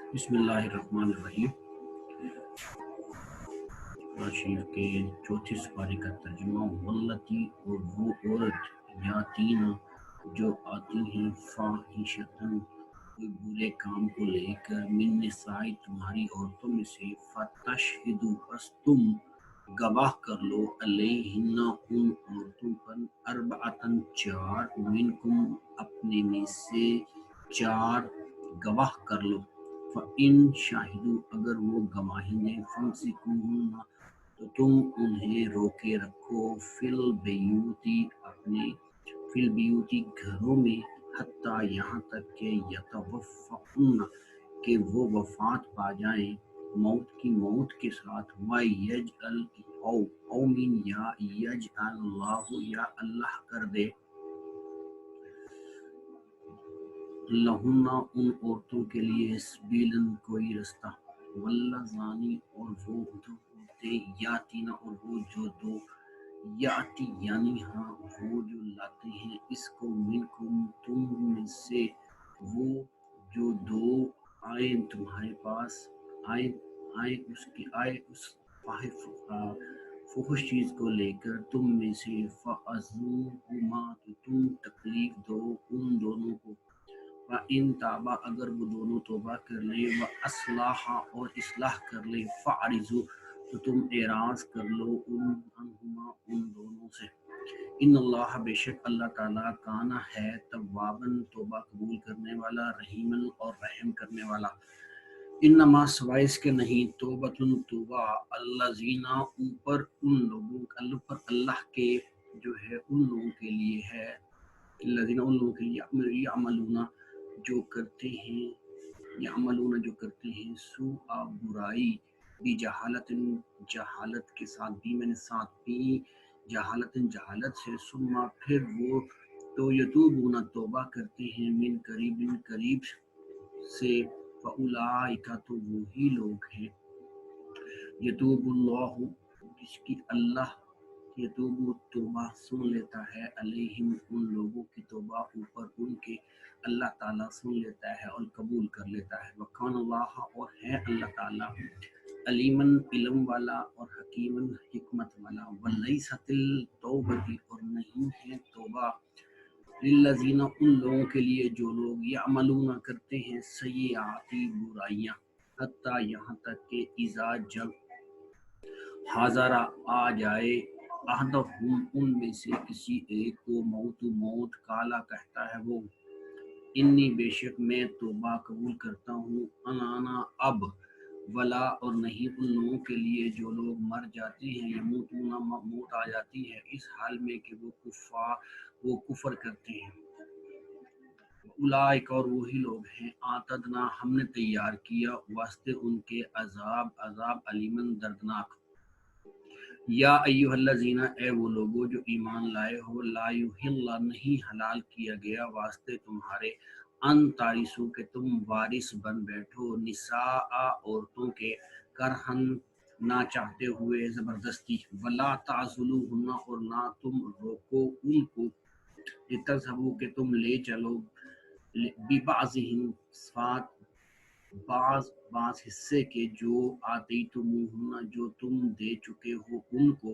بسم اللہ الرحمن الرحیم۔ قرآن شریف کے چوتھی سپارے کا ترجمہ واللتی، اور وہ عورت یاتینا جو آتی ہیں فاحشتن کوئی برے کام کو لے کر من نسائی تمہاری عورتوں میں سے فتشہدوا پس تم گواہ کر لو علیہن ان عورتوں پر اربعتن چار منکم اپنے میں سے چار گواہ کر لو فَإِن شاہدوا اگر وہ گواہی دیں فَامْسِكُوهُنَّ تو تم انہیں روکے رکھو فی البیوتی اپنے فی البیوتی گھروں میں حتیٰ یہاں تک کہ یتوفہن کہ وہ وفات پا جائیں موت کے ساتھ وَيَجْعَلْ او من یا یجعل اللہ یا اللہ کر دے لہن ان عورتوں کے لیے سبیلاً کوئی رستہ واللذانی اور وہ دو عورتیں یاتینا اور وہ جو دو یاتی یعنی ہاں وہ جو لاتے ہیں اس کو منکم تم میں سے وہ جو دو آئیں تمہارے پاس آئیں اس فحش چیز کو لے کر تم میں سے فَعَزُوهُمَا تو تم تکلیف دو ان دونوں کو وَإِن تابا اگر وہ دونوں توبہ کر لیں وَأَصْلَحَا اور اصلاح کر لیں فَأَعْرِضُوا تو تم اعراض کر لو عنہما ان دونوں سے ان اللہ بے شک اللہ تعالیٰ کانا ہے تواباً توبہ قبول کرنے والا رحیماً اور رحم کرنے والا انما سوائے اس کے نہیں توبہ الذین اوپر ان لوگوں اللہ کے جو ہے ان لوگوں کے لیے ہے الذین ان لوگوں کے لیے یعملون جو کرتے ہیں سوء برائی بجہالت جہالت کے ساتھ جہالت سے ثم پھر وہ تو یتوبون توبہ کرتے ہیں من قریب سے فاولئک تو وہی لوگ ہیں یتوب اللہ جس کی اللہ یتوب توبہ سن لیتا ہے علیہم ان لوگوں کی توبہ اوپر ان کے اللہ تعالیٰ سن لیتا ہے اور قبول کر لیتا ہے وکان اللہ اور ہے اللہ تعالیٰ علیماً علم والا اور حکیماً حکمت والا ولیست التوبۃ اور نہیں ہے توبہ للذین ان لوگوں کے لیے جو لوگ یعملون کرتے ہیں سیئات برائیاں حتیٰ یہاں تک کہ اذا جب حاضر آ جائے احدہم ان میں سے کسی ایک کو موت کالا کہتا ہے وہ انی بے شک میں توبہ قبول کرتا ہوں انا اب ولا اور نہیں ان لوگوں کے لیے جو لوگ مر جاتے ہیں یموتون موت آ جاتی ہے اس حال میں کہ وہ کفر کرتے ہیں اولئک اور وہی لوگ ہیں اعتدنا ہم نے تیار کیا واسطے ان کے عذاب علیمن دردناک یا ایھا الذین اے وہ لوگوں جو ایمان لائے ہو لا یحل نہیں حلال کیا گیا واسطے تمہارے ان تارثو کہ تم وارث بن بیٹھو نساء عورتوں کے کرہن نہ چاہتے ہوئے زبردستی ولا تعضلوہن اور نہ تم روکو ان کو لتذہبوا کہ تم لے چلو ببعضہم صفات بعض حصے کے جو آتیتموہن جو تم دے چکے ہو ان کو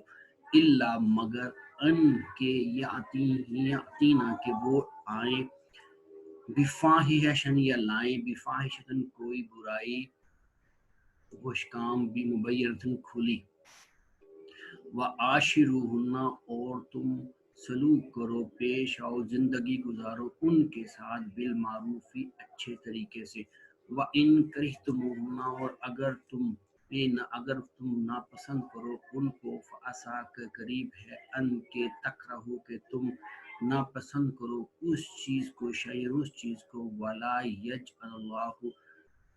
الا مگر ان کے یاتینا کہ وہ آئیں بفاحشۃ یا لائیں بفاحشۃ کوئی برائی فحش کام بمبینۃ کھلی وعاشروہن اور تم سلوک کرو پیش آؤ زندگی گزارو ان کے ساتھ بالمعروف اچھے طریقے سے وَإِن کَرِہْتُمُوهُنَّ اور اگر تم ناپسند کرو ان کو فَعَسَىٰ قریب ہے ان کے تکرہو کہ تم ناپسند کرو اس چیز کو شیئا اس چیز کو وَلَا يَجْعَلُ اللَّهُ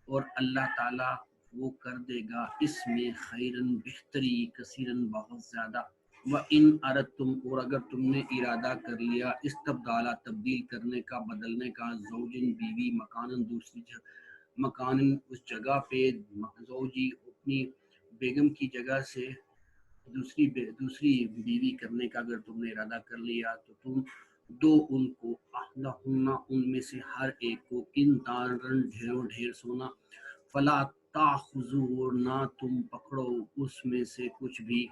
اور اللہ تعالیٰ وہ کر دے گا اس میں خیرن بہتری کثیرن بہت زیادہ وَإِنْ أَرَدْتُمْ اور اگر تم نے ارادہ کر لیا استبدالہ تبدیل کرنے کا بدلنے کا زوجن بیوی مکانن دوسری مکان اس جگہ پہ زوجی اپنی بیگم کی جگہ سے دوسری بیوی کرنے کا اگر تم نے ارادہ کر لیا تو تم دو ان کو احدہن ان میں سے ہر ایک کو قنطارا ڈھیر سونا فلا تاخذو، اور نہ تم پکڑو اس میں سے کچھ بھی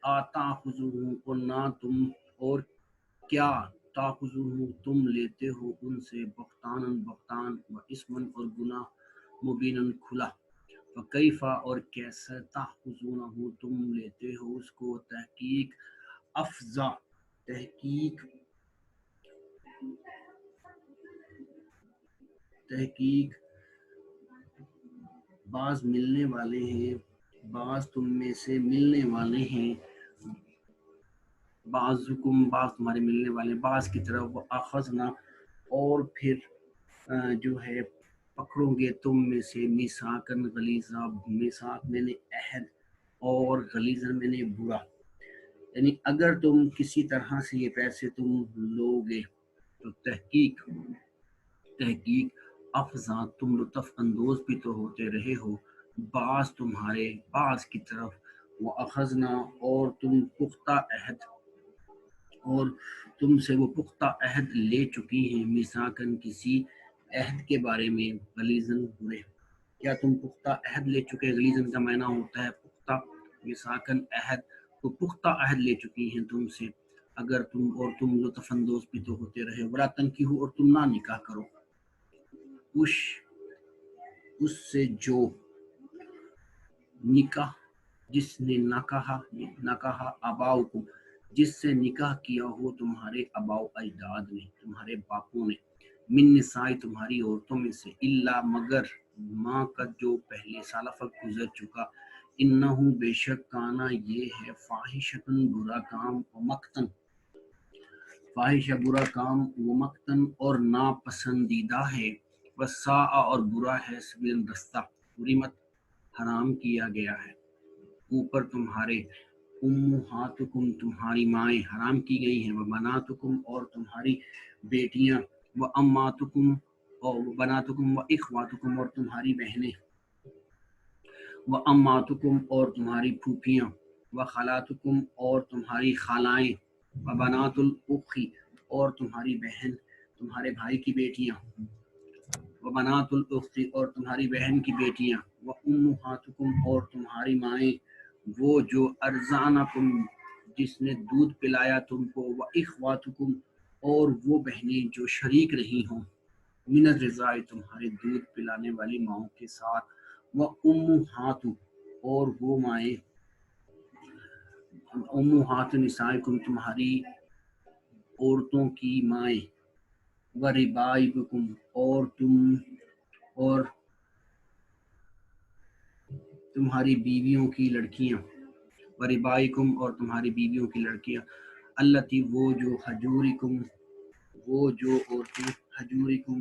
آتا خزو، اور نہ تم، اور کیا تاخذو تم لیتے ہو ان سے بہتان و اسمن، اور گناہ مبینن کھلا، فکیفا، اور کیسے تاخذونہ تم لیتے ہو اس کو، افزا تحقیق بعض ملنے والے ہیں، بعض تم میں سے ملنے والے ہیں، بعض تمہارے ملنے والے بعض کی طرف، وہ اخذنا، اور پھر جو ہے پکڑو گے تم میں سے میثاقاً غلیظا، میثاق میں نے عہد، اور غلیظا میں نے برا، یعنی اگر تم کسی طرح سے یہ پیسے تم لوگے تو تحقیق افزا، تم لطف اندوز بھی تو ہوتے رہے ہو بعض تمہارے بعض کی طرف، وہ اخذنا، اور تم سے وہ پختہ عہد لے چکی ہیں، میثاقاً کسی عہد کے بارے میں، غلیظاً برے، کیا تم پختہ عہد لے چکے؟ غلیظاً کا معنی ہوتا ہے پختہ، میثاقاً عہد، تو پختہ عہد لے چکی ہیں تم سے، اگر تم لطف اندوز بھی تو ہوتے رہے، ولا تنکحوا، اور تم نہ نکاح کرو، اس سے جو نکاح جس نے نکاح آباؤکم، جس سے نکاح کیا ہو تمہارے آباؤ اجداد نے، تمہارے باپوں نے، من نسائی، تمہاری عورتوں میں سے، الا، مگر، ماں کا جو پہلے سالفت گزر چکا، انہو، بے شک، کانا، یہ ہے، فاحشتن، برا کام، ومقتن، فاحشہ برا کام، ومقتن، اور ناپسندیدہ ہے، وساء، اور برا ہے، سبیل، رستہ، حرمت، حرام کیا گیا ہے، اوپر تمہارے، امہاتکم، تمہاری مائیں حرام کی گئی ہیں، وبناتکم، اور تمہاری بیٹیاں، وبناتکم واخواتکم، اور تمہاری بہنیں، واماتکم، اور تمہاری پھوپھیاں، وخالاتکم، اور تمہاری خالائیں، وبنات الاخی، اور تمہاری بہن تمہارے بھائی کی بیٹیاں، وبنات الاخت، اور تمہاری بہن کی بیٹیاں، وامہاتکم، اور تمہاری مائیں، وہ جو ارضعنکم، جس نے دودھ پلایا تم کو، واخواتکم، اور وہ بہنیں جو شریک رہی ہوں، من الرضاع، تمہارے دودھ پلانے والی ماؤں کے ساتھ، وامہات، اور وہ مائیں، امہات نسائکم، تمہاری عورتوں کی مائیں، وربائبکم، اور تمہاری بیویوں کی لڑکیاں، وربائکم، اور تمہاری بیویوں کی لڑکیاں، التی، وہ جو عورتیں، حجورکم،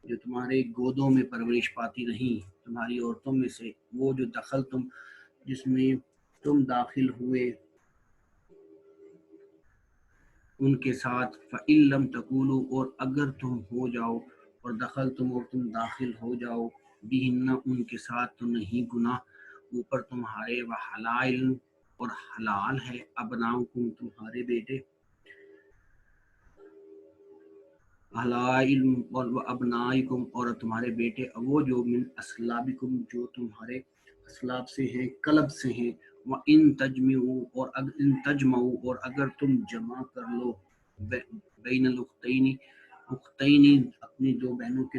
جو تمہارے گودوں میں پرورش پاتی رہیں، تمہاری عورتوں میں سے، وہ جو دخل تم، جس میں تم داخل ہوئے ان کے ساتھ، فَإِن لَمْ تَکُونُوا، اور اگر تم ہو جاؤ، اور دخل تم، اور تم داخل ہو جاؤ، بہن، ان کے ساتھ، تو نہیں گناہ اوپر تمہارے، وحلائل، اور حلال ہے، ابناؤکم، تمہارے بیٹے، حلائل، اور ابنائکم، اور تمہارے بیٹے، وہ جو من اصلابکم، جو تمہارے اسلاب سے ہیں، قلب سے ہیں، وَإِن تجمعوا، اور اگر تم جمع کر لو، بین الاختین، اپنی دو بہنوں کے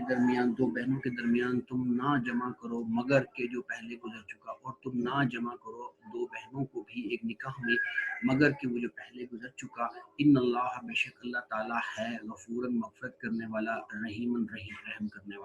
درمیان تم نہ جمع کرو، مگر کہ جو پہلے گزر چکا، اور تم نہ جمع کرو دو بہنوں کو بھی ایک نکاح میں، مگر کہ وہ جو پہلے گزر چکا، ان اللہ، بے شک اللہ تعالیٰ ہے، غفوراً، مغفرت کرنے والا، رحیماً، رحم کرنے